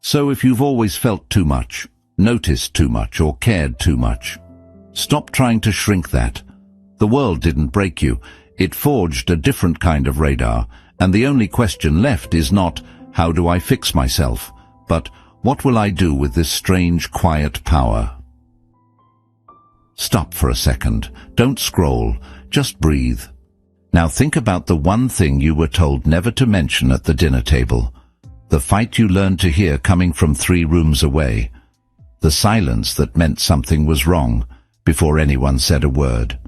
So if you've always felt too much, noticed too much, or cared too much, stop trying to shrink that. The world didn't break you. It forged a different kind of radar, and the only question left is not, how do I fix myself, but what will I do with this strange, quiet power? Stop for a second. Don't scroll. Just breathe. Now think about the one thing you were told never to mention at the dinner table. The fight you learned to hear coming from 3 rooms away. The silence that meant something was wrong before anyone said a word.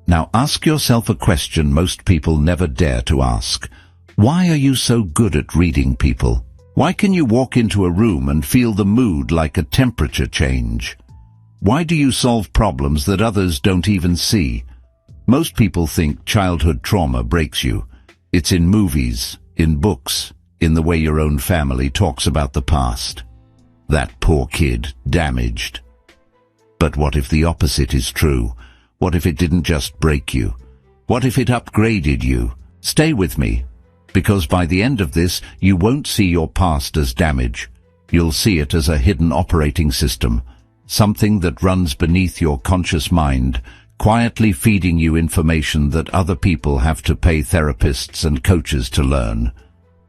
Now ask yourself a question most people never dare to ask. Why are you so good at reading people? Why can you walk into a room and feel the mood like a temperature change? Why do you solve problems that others don't even see? Most people think childhood trauma breaks you. It's in movies, in books, in the way your own family talks about the past. That poor kid, damaged. But what if the opposite is true? What if it didn't just break you? What if it upgraded you? Stay with me, because by the end of this, you won't see your past as damage. You'll see it as a hidden operating system, something that runs beneath your conscious mind, quietly feeding you information that other people have to pay therapists and coaches to learn.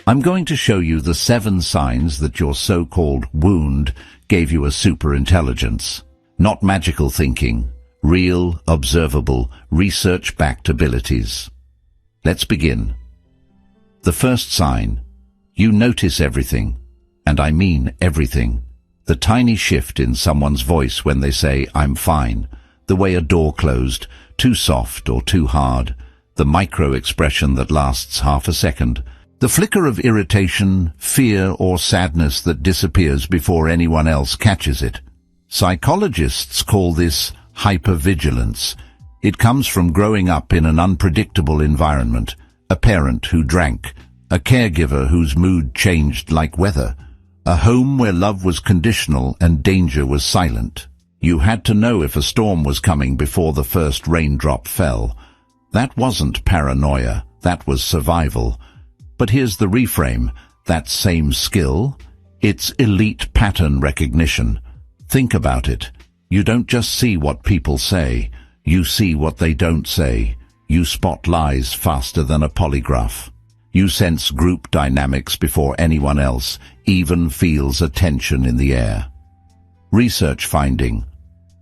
I'm going to show you the 7 signs that your so-called wound gave you a superintelligence. Not magical thinking, real, observable, research-backed abilities. Let's begin. The first sign: you notice everything, and I mean everything. The tiny shift in someone's voice when they say, "I'm fine," the way a door closed, too soft or too hard, the micro-expression that lasts half a second, the flicker of irritation, fear, or sadness that disappears before anyone else catches it. Psychologists call this hypervigilance. It comes from growing up in an unpredictable environment, a parent who drank, a caregiver whose mood changed like weather, a home where love was conditional and danger was silent. You had to know if a storm was coming before the first raindrop fell. That wasn't paranoia, that was survival. But here's the reframe: that same skill, it's elite pattern recognition. Think about it. You don't just see what people say, you see what they don't say. You spot lies faster than a polygraph. You sense group dynamics before anyone else even feels a tension in the air. Research finding: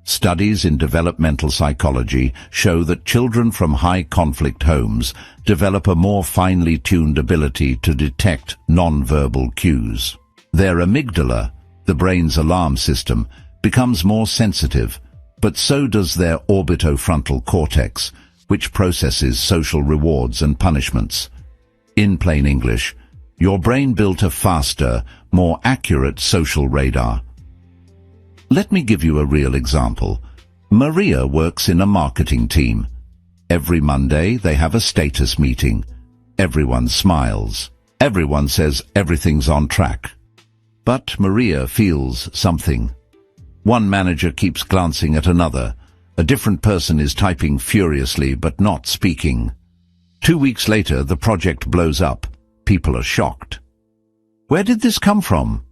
studies in developmental psychology show that children from high-conflict homes develop a more finely tuned ability to detect non-verbal cues. Their amygdala, the brain's alarm system, becomes more sensitive, but so does their orbitofrontal cortex, which processes social rewards and punishments. In plain English, your brain built a faster, more accurate social radar. Let me give you a real example. Maria works in a marketing team. Every Monday they have a status meeting. Everyone smiles. Everyone says everything's on track. But Maria feels something. One manager keeps glancing at another. A different person is typing furiously but not speaking. 2 weeks later, the project blows up. People are shocked. Where did this come from?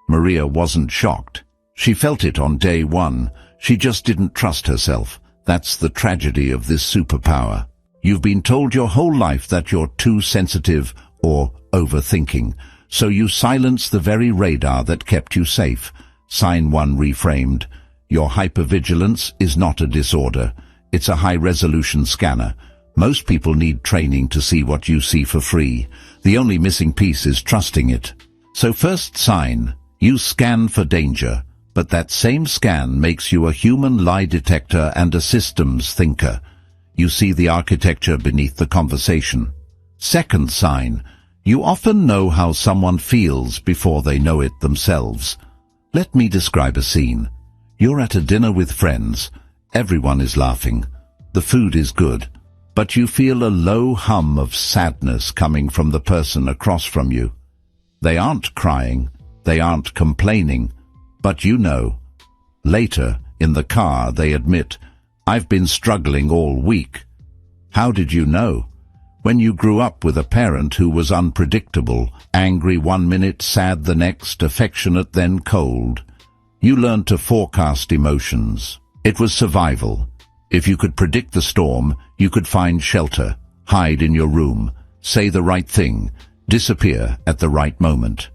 Maria wasn't shocked. She felt it on day 1. She just didn't trust herself. That's the tragedy of this superpower. You've been told your whole life that you're too sensitive or overthinking, so you silence the very radar that kept you safe. Sign 1 reframed: your hypervigilance is not a disorder. It's a high-resolution scanner. Most people need training to see what you see for free. The only missing piece is trusting it. So first sign: you scan for danger. But that same scan makes you a human lie detector and a systems thinker. You see the architecture beneath the conversation. Second sign: you often know how someone feels before they know it themselves. Let me describe a scene. You're at a dinner with friends. Everyone is laughing. The food is good. But you feel a low hum of sadness coming from the person across from you. They aren't crying. They aren't complaining. But you know. Later, in the car, they admit, "I've been struggling all week." How did you know? When you grew up with a parent who was unpredictable, angry one minute, sad the next, affectionate then cold, you learned to forecast emotions. It was survival. If you could predict the storm, you could find shelter, hide in your room, say the right thing, disappear at the right moment.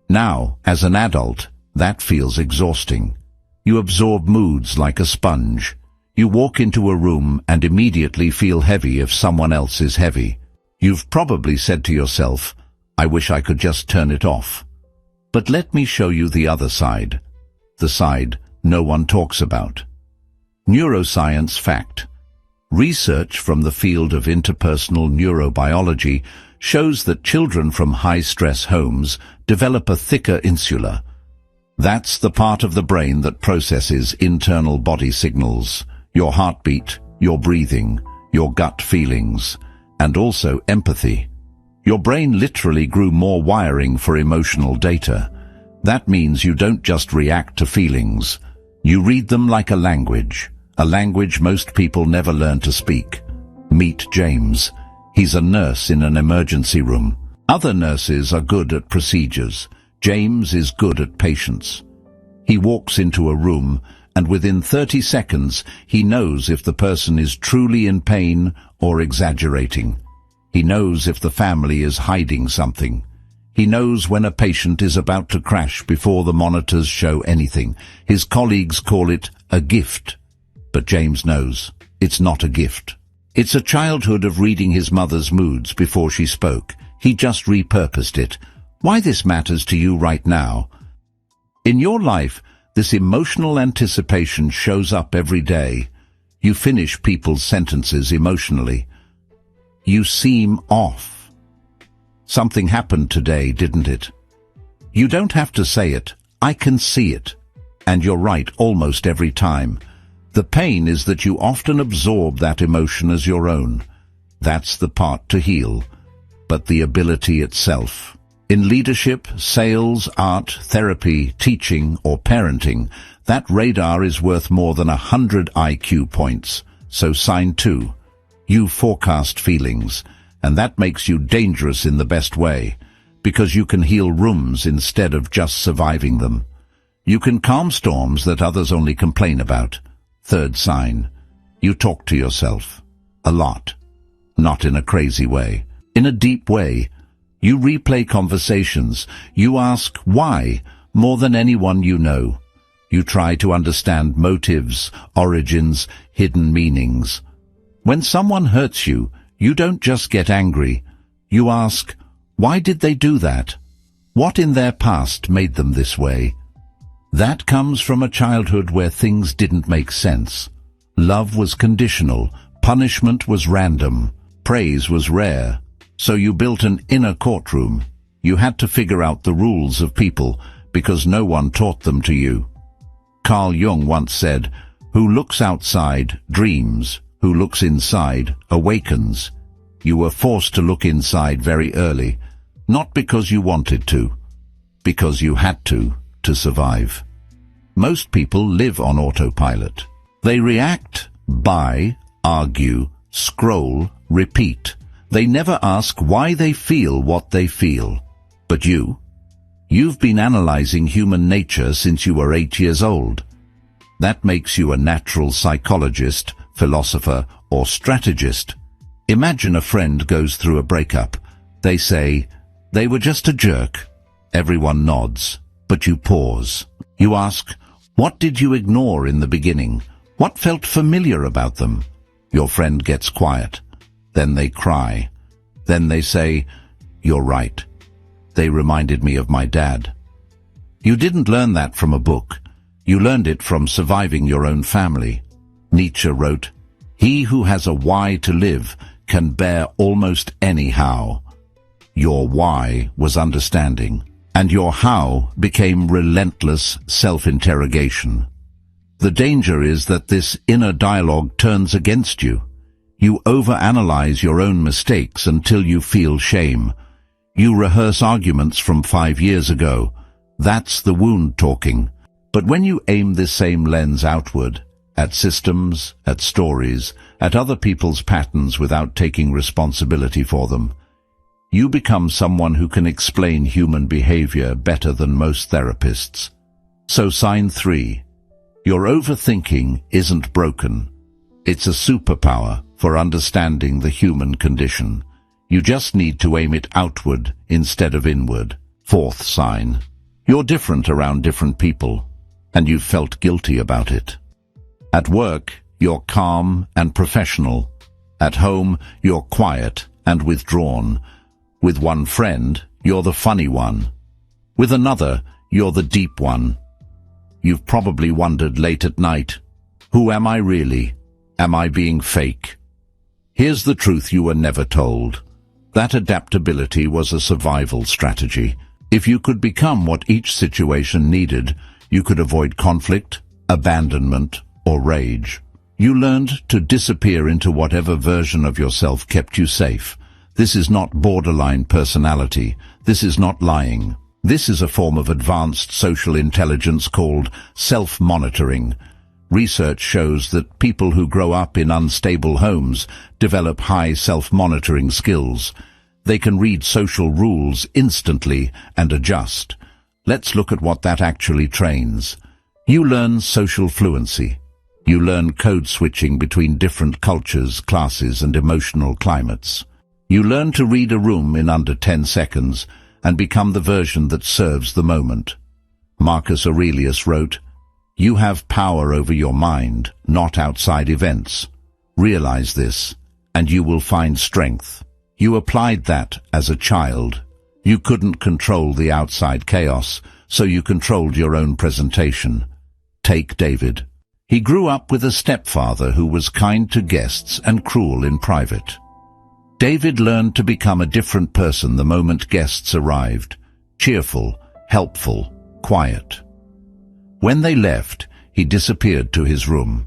Now, as an adult, that feels exhausting. You absorb moods like a sponge. You walk into a room and immediately feel heavy if someone else is heavy. You've probably said to yourself, I wish I could just turn it off. But let me show you the other side. The side no one talks about. Neuroscience fact. Research from the field of interpersonal neurobiology shows that children from high-stress homes develop a thicker insula. That's the part of the brain that processes internal body signals, your heartbeat, your breathing, your gut feelings, and also empathy. Your brain literally grew more wiring for emotional data. That means you don't just react to feelings. You read them like a language most people never learn to speak. Meet James. He's a nurse in an emergency room. Other nurses are good at procedures. James is good at patience. He walks into a room, and within 30 seconds, he knows if the person is truly in pain or exaggerating. He knows if the family is hiding something. He knows when a patient is about to crash before the monitors show anything. His colleagues call it a gift. But James knows it's not a gift. It's a childhood of reading his mother's moods before she spoke. He just repurposed it. Why this matters to you right now? In your life, this emotional anticipation shows up every day. You finish people's sentences emotionally. You seem off. Something happened today, didn't it? You don't have to say it. I can see it. And you're right almost every time. The pain is that you often absorb that emotion as your own. That's the part to heal. But the ability itself. In leadership, sales, art, therapy, teaching, or parenting, that radar is worth more than 100 IQ points. So sign 2. You forecast feelings, and that makes you dangerous in the best way, because you can heal rooms instead of just surviving them. You can calm storms that others only complain about. Third sign. You talk to yourself. A lot. Not in a crazy way. In a deep way. You replay conversations. You ask why more than anyone you know. You try to understand motives, origins, hidden meanings. When someone hurts you, you don't just get angry. You ask, why did they do that? What in their past made them this way? That comes from a childhood where things didn't make sense. Love was conditional, punishment was random, praise was rare. So you built an inner courtroom. You had to figure out the rules of people because no one taught them to you. Carl Jung once said, "Who looks outside dreams, who looks inside awakens." You were forced to look inside very early, not because you wanted to, because you had to survive. Most people live on autopilot. They react, buy, argue, scroll, repeat. They never ask why they feel what they feel. But you've been analyzing human nature since you were 8 years old. That makes you a natural psychologist, philosopher, or strategist. Imagine a friend goes through a breakup. They say, "They were just a jerk." Everyone nods, but you pause. You ask, "What did you ignore in the beginning? What felt familiar about them?" Your friend gets quiet. Then they cry. Then they say, "You're right. They reminded me of my dad." You didn't learn that from a book. You learned it from surviving your own family. Nietzsche wrote, "He who has a why to live can bear almost any how." Your why was understanding, and your how became relentless self-interrogation. The danger is that this inner dialogue turns against you. You overanalyze your own mistakes until you feel shame. You rehearse arguments from 5 years ago. That's the wound talking. But when you aim this same lens outward, at systems, at stories, at other people's patterns without taking responsibility for them. You become someone who can explain human behavior better than most therapists. So sign 3. Your overthinking isn't broken. It's a superpower for understanding the human condition. You just need to aim it outward instead of inward. 4th sign. You're different around different people, and you've felt guilty about it. At work, you're calm and professional. At home, you're quiet and withdrawn. With one friend, you're the funny one. With another, you're the deep one. You've probably wondered late at night, who am I really? Am I being fake? Here's the truth you were never told. That adaptability was a survival strategy. If you could become what each situation needed, you could avoid conflict, abandonment, or rage. You learned to disappear into whatever version of yourself kept you safe. This is not borderline personality. This is not lying. This is a form of advanced social intelligence called self-monitoring. Research shows that people who grow up in unstable homes develop high self-monitoring skills. They can read social rules instantly and adjust. Let's look at what that actually trains. You learn social fluency. You learn code switching between different cultures, classes, and emotional climates. You learn to read a room in under 10 seconds and become the version that serves the moment. Marcus Aurelius wrote, "You have power over your mind, not outside events. Realize this, and you will find strength." You applied that as a child. You couldn't control the outside chaos, so you controlled your own presentation. Take David. He grew up with a stepfather who was kind to guests and cruel in private. David learned to become a different person the moment guests arrived. Cheerful, helpful, quiet. When they left, he disappeared to his room.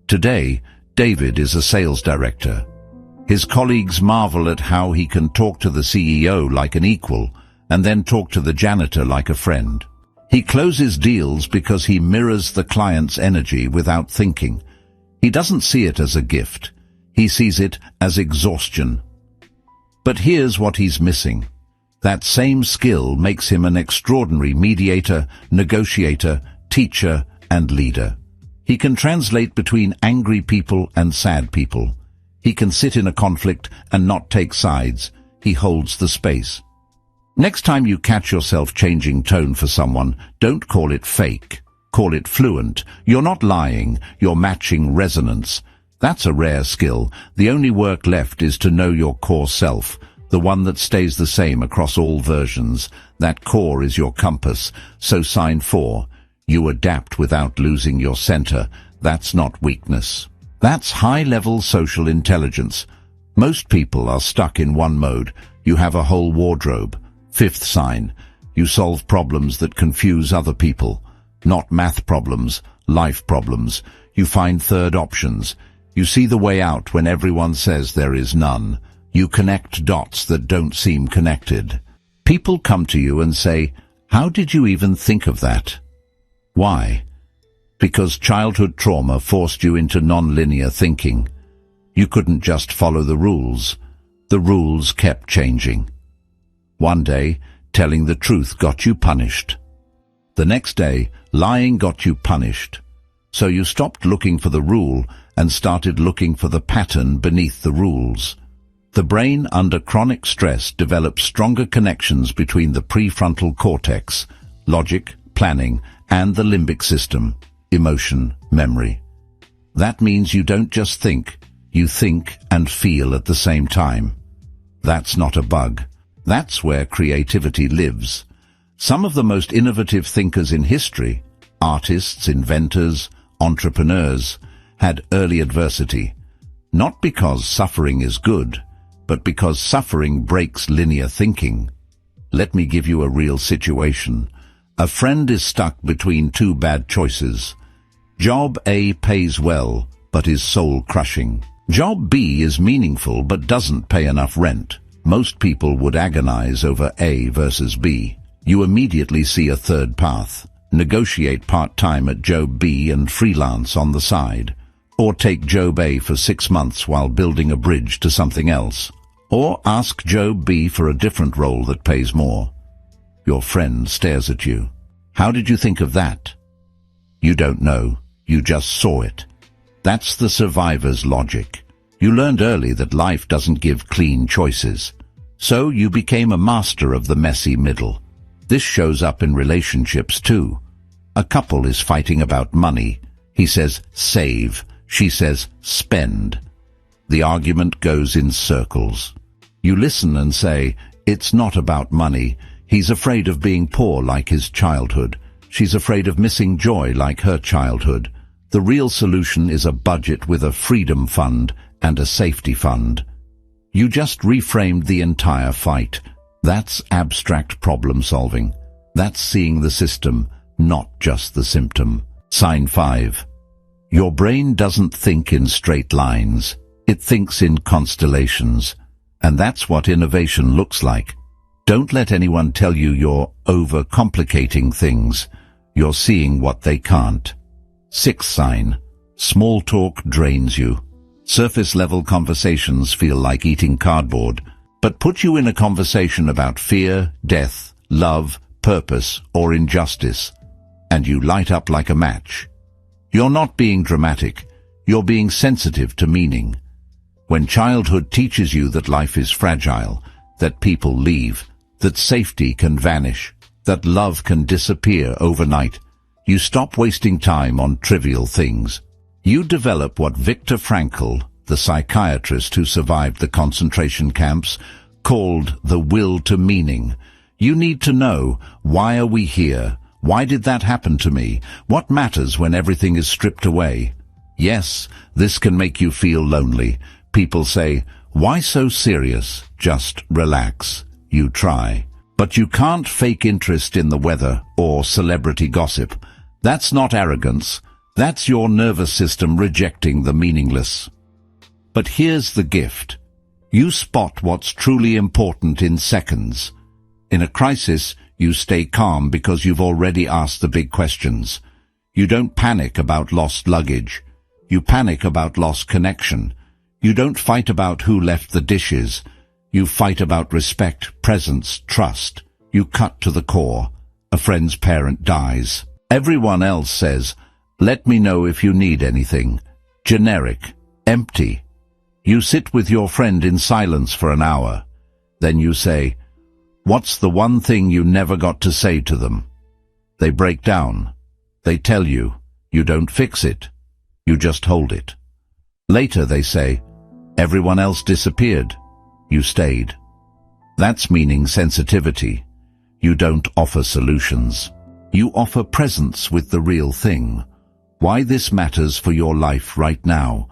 Today, David is a sales director. His colleagues marvel at how he can talk to the CEO like an equal and then talk to the janitor like a friend. He closes deals because he mirrors the client's energy without thinking. He doesn't see it as a gift. He sees it as exhaustion. But here's what he's missing. That same skill makes him an extraordinary mediator, negotiator, teacher, and leader. He can translate between angry people and sad people. He can sit in a conflict and not take sides. He holds the space. Next time you catch yourself changing tone for someone, don't call it fake. Call it fluent. You're not lying. You're matching resonance. That's a rare skill. The only work left is to know your core self, the one that stays the same across all versions. That core is your compass. So sign 4. You adapt without losing your center. That's not weakness. That's high-level social intelligence. Most people are stuck in one mode. You have a whole wardrobe. 5th sign. You solve problems that confuse other people. Not math problems, life problems. You find third options. You see the way out when everyone says there is none. You connect dots that don't seem connected. People come to you and say, "How did you even think of that?" Why? Because childhood trauma forced you into non-linear thinking. You couldn't just follow the rules. The rules kept changing. One day, telling the truth got you punished. The next day, lying got you punished. So you stopped looking for the rule and started looking for the pattern beneath the rules. The brain under chronic stress develops stronger connections between the prefrontal cortex, logic, planning, and the limbic system, emotion, memory. That means you don't just think, you think and feel at the same time. That's not a bug. That's where creativity lives. Some of the most innovative thinkers in history, artists, inventors, entrepreneurs, had early adversity. Not because suffering is good, but because suffering breaks linear thinking. Let me give you a real situation. A friend is stuck between two bad choices. Job A pays well, but is soul-crushing. Job B is meaningful, but doesn't pay enough rent. Most people would agonize over A versus B. You immediately see a third path. negotiate part-time at Job B and freelance on the side. Or take Job A for 6 months while building a bridge to something else. Or ask Job B for a different role that pays more. Your friend stares at you. How did you think of that? You don't know. You just saw it. That's the survivor's logic. You learned early that life doesn't give clean choices. So you became a master of the messy middle. This shows up in relationships too. A couple is fighting about money. He says, save. She says, spend. The argument goes in circles. You listen and say, it's not about money. He's afraid of being poor like his childhood. She's afraid of missing joy like her childhood. The real solution is a budget with a freedom fund and a safety fund. You just reframed the entire fight. That's abstract problem solving. That's seeing the system, not just the symptom. Sign 5. Your brain doesn't think in straight lines. It thinks in constellations. And that's what innovation looks like. Don't let anyone tell you you're overcomplicating things. You're seeing what they can't. 6th sign. Small talk drains you. Surface-level conversations feel like eating cardboard, but put you in a conversation about fear, death, love, purpose, or injustice, and you light up like a match. You're not being dramatic. You're being sensitive to meaning. When childhood teaches you that life is fragile, that people leave, that safety can vanish, that love can disappear overnight, you stop wasting time on trivial things. You develop what Viktor Frankl, the psychiatrist who survived the concentration camps, called the will to meaning. You need to know, why are we here? Why did that happen to me? What matters when everything is stripped away? Yes, this can make you feel lonely. People say, why so serious? Just relax. You try. But you can't fake interest in the weather or celebrity gossip. That's not arrogance. That's your nervous system rejecting the meaningless. But here's the gift. You spot what's truly important in seconds. In a crisis, you stay calm because you've already asked the big questions. You don't panic about lost luggage. You panic about lost connection. You don't fight about who left the dishes. You fight about respect, presence, trust. You cut to the core. A friend's parent dies. Everyone else says, let me know if you need anything. Generic. Empty. You sit with your friend in silence for an hour. Then you say, what's the one thing you never got to say to them? They break down. They tell you. You don't fix it. You just hold it. Later they say, everyone else disappeared. You stayed. That's meaning sensitivity. You don't offer solutions. You offer presence with the real thing. Why this matters for your life right now.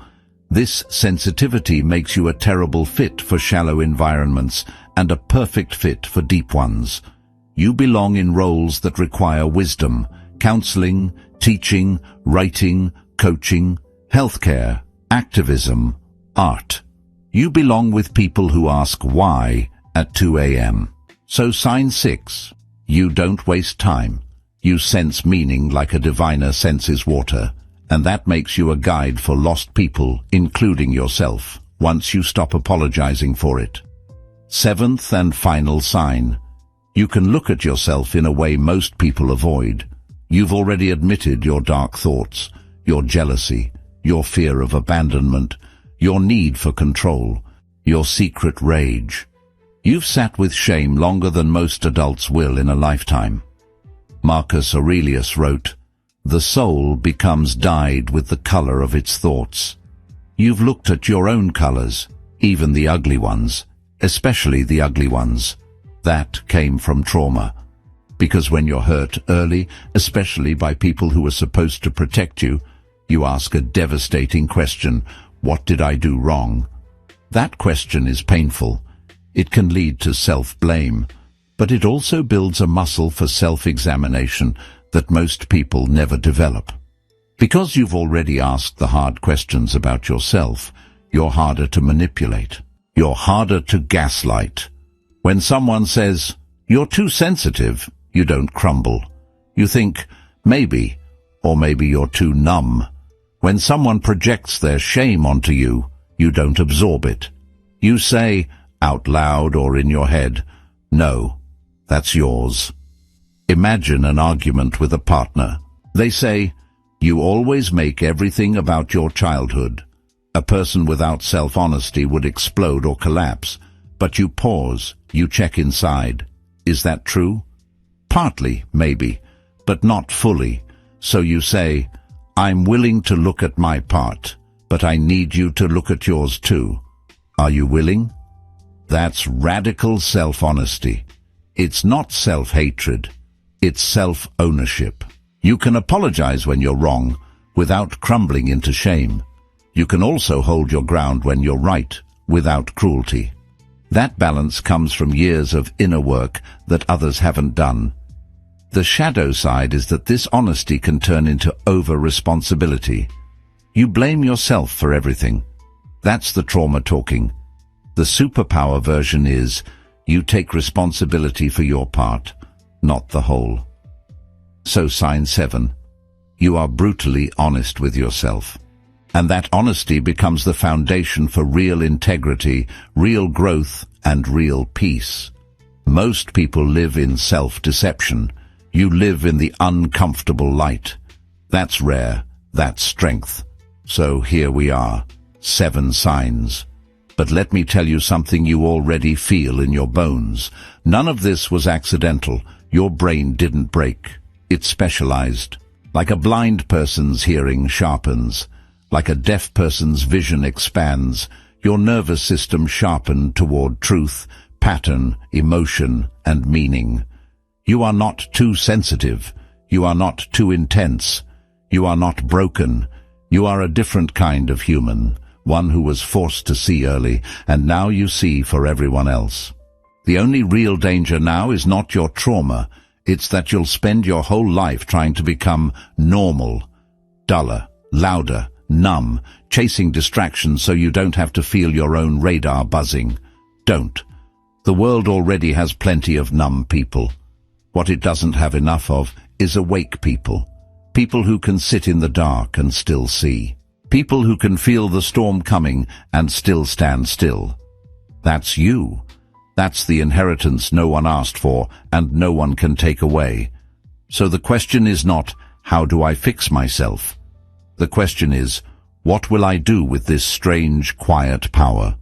This sensitivity makes you a terrible fit for shallow environments and a perfect fit for deep ones. You belong in roles that require wisdom, counseling, teaching, writing, coaching, healthcare, activism, art. You belong with people who ask why at 2 a.m. So sign 6. You don't waste time. You sense meaning like a diviner senses water, and that makes you a guide for lost people, including yourself, once you stop apologizing for it. 7th and final sign. You can look at yourself in a way most people avoid. You've already admitted your dark thoughts, your jealousy, your fear of abandonment, your need for control, your secret rage. You've sat with shame longer than most adults will in a lifetime. Marcus Aurelius wrote, the soul becomes dyed with the color of its thoughts. You've looked at your own colors, even the ugly ones, especially the ugly ones. That came from trauma. Because when you're hurt early, especially by people who are supposed to protect you, you ask a devastating question, what did I do wrong? That question is painful. It can lead to self-blame, but it also builds a muscle for self-examination that most people never develop. Because you've already asked the hard questions about yourself, you're harder to manipulate. You're harder to gaslight. When someone says, you're too sensitive, you don't crumble. You think, Maybe, or maybe you're too numb. When someone projects their shame onto you, you don't absorb it. You say, out loud or in your head, "No, that's yours." Imagine an argument with a partner. They say, "You always make everything about your childhood." A person without self-honesty would explode or collapse. But you pause, you check inside. Is that true? Partly, maybe, but not fully. So you say, "I'm willing to look at my part, but I need you to look at yours too." Are you willing? That's radical self-honesty. It's not self-hatred. It's self-ownership. You can apologize when you're wrong without crumbling into shame. You can also hold your ground when you're right without cruelty. That balance comes from years of inner work that others haven't done. The shadow side is that this honesty can turn into over-responsibility. You blame yourself for everything. That's the trauma talking. The superpower version is, you take responsibility for your part, not the whole. So sign 7. You are brutally honest with yourself. And that honesty becomes the foundation for real integrity, real growth, and real peace. Most people live in self-deception. You live in the uncomfortable light. That's rare. That's strength. So here we are, 7 signs. But let me tell you something you already feel in your bones. None of this was accidental. Your brain didn't break. It specialized. Like a blind person's hearing sharpens. Like a deaf person's vision expands, your nervous system sharpened toward truth, pattern, emotion, and meaning. You are not too sensitive. You are not too intense. You are not broken. You are a different kind of human, one who was forced to see early, and now you see for everyone else. The only real danger now is not your trauma. It's that you'll spend your whole life trying to become normal, duller, louder, numb, chasing distractions so you don't have to feel your own radar buzzing. Don't. The world already has plenty of numb people. What it doesn't have enough of is awake people. People who can sit in the dark and still see. People who can feel the storm coming and still stand still. That's you. That's the inheritance no one asked for and no one can take away. So the question is not, how do I fix myself? The question is, what will I do with this strange, quiet power?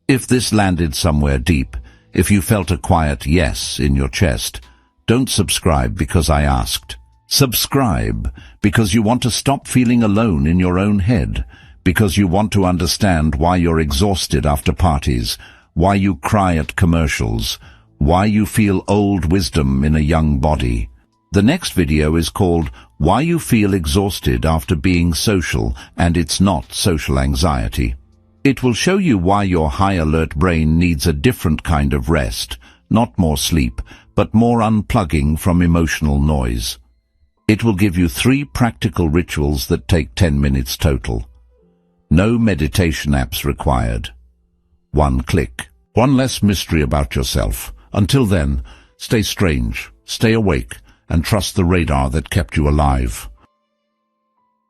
If this landed somewhere deep, if you felt a quiet yes in your chest, don't subscribe because I asked. Subscribe because you want to stop feeling alone in your own head, because you want to understand why you're exhausted after parties, why you cry at commercials, why you feel old wisdom in a young body. The next video is called Why You Feel Exhausted After Being Social and It's Not Social Anxiety. It will show you why your high-alert brain needs a different kind of rest, not more sleep, but more unplugging from emotional noise. It will give you 3 practical rituals that take 10 minutes total. No meditation apps required. 1 click. 1 less mystery about yourself. Until then, stay strange, stay awake, and trust the radar that kept you alive.